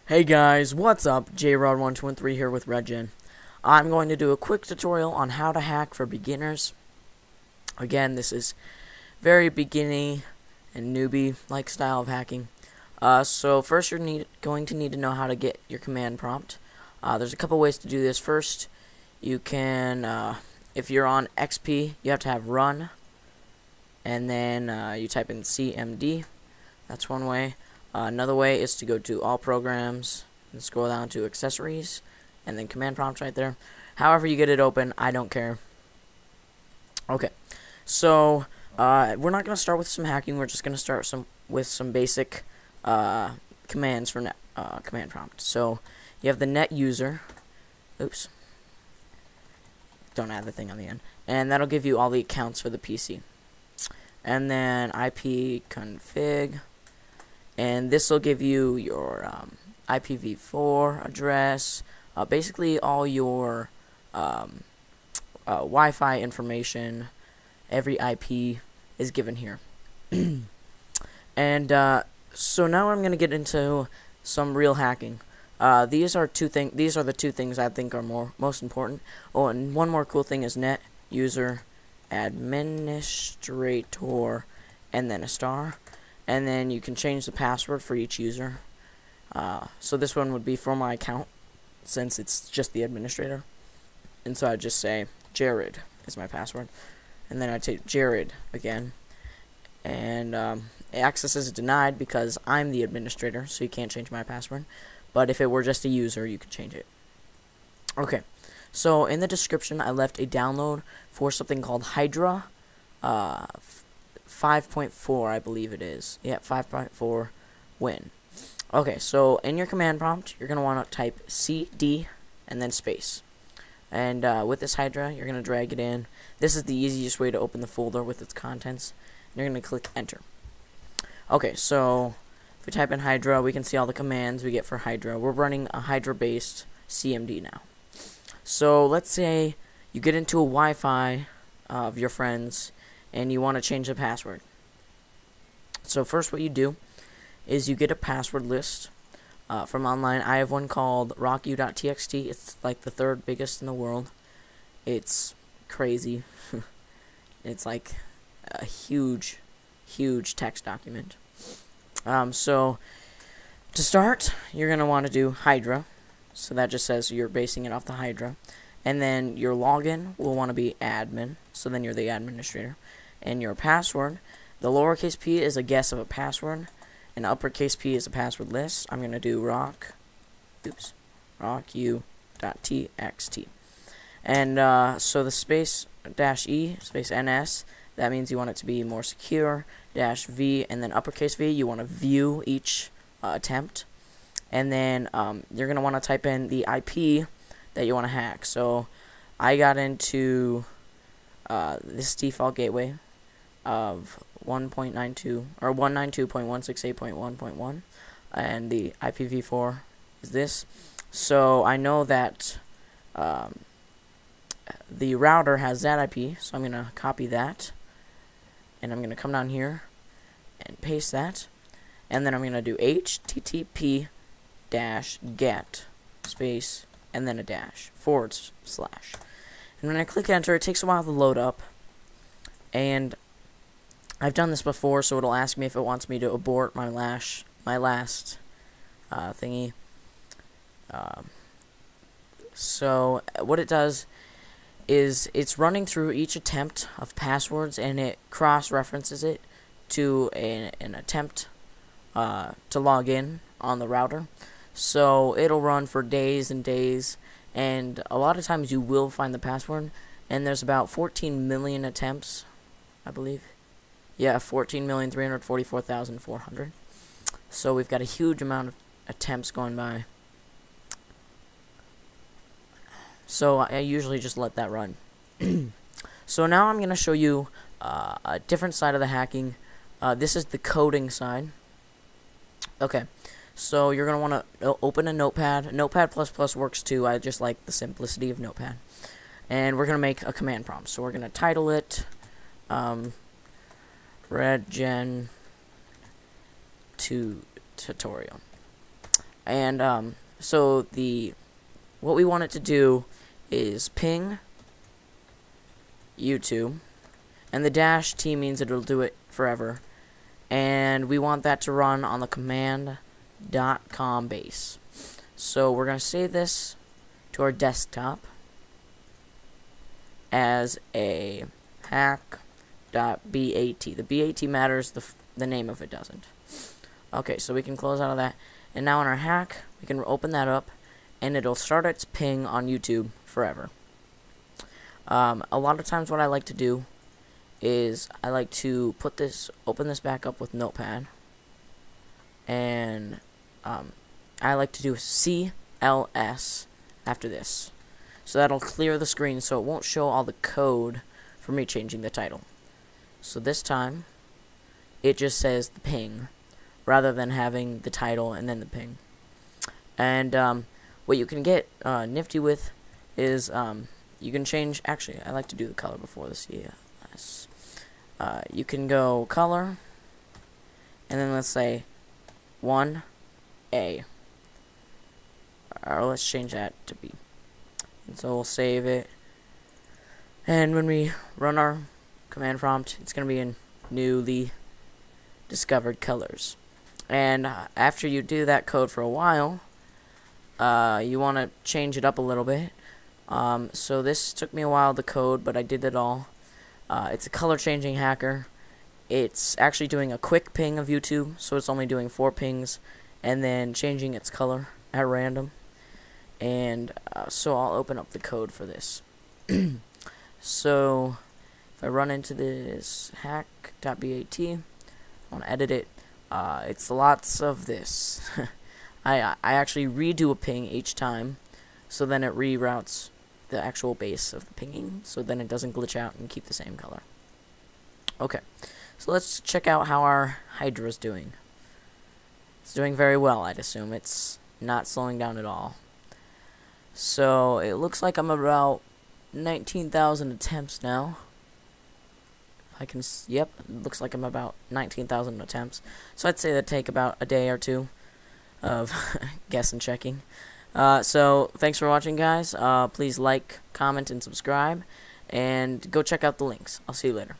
Hey guys, what's up? JRod1213 here with RedGen. I'm going to do a quick tutorial on how to hack for beginners. Again, this is very beginny and newbie-like style of hacking. So first you're going to need to know how to get your command prompt. There's a couple ways to do this. First, you can, if you're on XP, you have to have run, and then you type in CMD. That's one way. Another way is to go to all programs and scroll down to accessories and then command prompts right there. However you get it open, I don't care. Okay, so we're not going to start with some hacking. We're just going to start with some basic commands for command prompt. So you have the net user. Oops. Don't add the thing on the end. And that'll give you all the accounts for the PC. And then IP config. And this will give you your IPv4 address, basically all your Wi-Fi information. Every IP is given here. And so now I'm going to get into some real hacking. These are the two things I think are most important. Oh, and one more cool thing is net user administrator and then a star. And then you can change the password for each user. So this one would be for my account, since it's just the administrator. And so I just say Jared is my password. And then I take Jared again. And access is denied because I'm the administrator, so you can't change my password. But if it were just a user, you could change it. Okay, so in the description, I left a download for something called Hydra. 5.4, I believe it is. Yeah, 5.4 win. Okay, so in your command prompt, you're going to want to type CD and then space. And with this Hydra, you're going to drag it in. This is the easiest way to open the folder with its contents. And you're going to click enter. Okay, so if we type in Hydra, we can see all the commands we get for Hydra. We're running a Hydra-based CMD now. So let's say you get into a Wi-Fi of your friends and you want to change the password. So first what you do is you get a password list from online. I have one called rocku.txt. It's like the third biggest in the world. It's crazy. It's like a huge text document. So to start, you're going to want to do Hydra. So that just says you're basing it off the Hydra. And then your login will want to be admin. So then you're the administrator. And your password, the lowercase p is a guess of a password, and uppercase p is a password list. I'm going to do rocku.txt. And so the space -e, space ns, that means you want it to be more secure, -v, and then uppercase v, you want to view each attempt. And then you're going to want to type in the IP that you want to hack. So I got into this default gateway of 1.92 or 192.168.1.1, and the IPv4 is this. So I know that the router has that IP, so I'm gonna copy that, and I'm gonna come down here and paste that, and then I'm gonna do http-get space and then a dash /. And when I click enter, it takes a while to load up, and I've done this before, so it'll ask me if it wants me to abort my last thingy. So what it does is it's running through each attempt of passwords, and it cross-references it to an attempt to log in on the router. So it'll run for days and days, and a lot of times you will find the password, and there's about 14 million attempts, I believe. Yeah, 14,344,400. So we've got a huge amount of attempts going by. So I usually just let that run. So now I'm going to show you a different side of the hacking. This is the coding side. Okay, so you're going to want to open a Notepad. Notepad++ works too. I just like the simplicity of Notepad. And we're going to make a command prompt. So we're going to title it RedGen 2 tutorial. And so what we want it to do is ping YouTube, and the dash T means it'll do it forever, and we want that to run on the command.com base. So we're going to save this to our desktop as a hack.bat. The BAT matters, the name of it doesn't. Okay, so we can close out of that, and now in our hack we can open that up, and it'll start its ping on YouTube forever. A lot of times what I like to do is I like to open this back up with Notepad, and I like to do CLS after this, so that'll clear the screen so it won't show all the code for me changing the title. So this time it just says the ping rather than having the title and then the ping. And what you can get nifty with is you can change, actually I like to do the color before the CLS. You can go color, and then let's say 1A, or let's change that to B. And so we'll save it, and when we run our command prompt, it's going to be in newly discovered colors. And after you do that code for a while, you want to change it up a little bit. So this took me a while to code, but I did it all. It's a color changing hacker. It's actually doing a quick ping of YouTube, so it's only doing 4 pings and then changing its color at random. And so I'll open up the code for this. So if I run into this hack.bat, I want to edit it. It's lots of this. I actually redo a ping each time, so then it reroutes the actual base of the pinging, so then it doesn't glitch out and keep the same color. Okay, so let's check out how our Hydra is doing. It's doing very well, I'd assume. It's not slowing down at all. So it looks like I'm about 19,000 attempts now. Yep, it looks like I'm about 19,000 attempts. So I'd say that'd take about a day or two of guess and checking. So thanks for watching, guys. Please like, comment, and subscribe, and go check out the links. I'll see you later.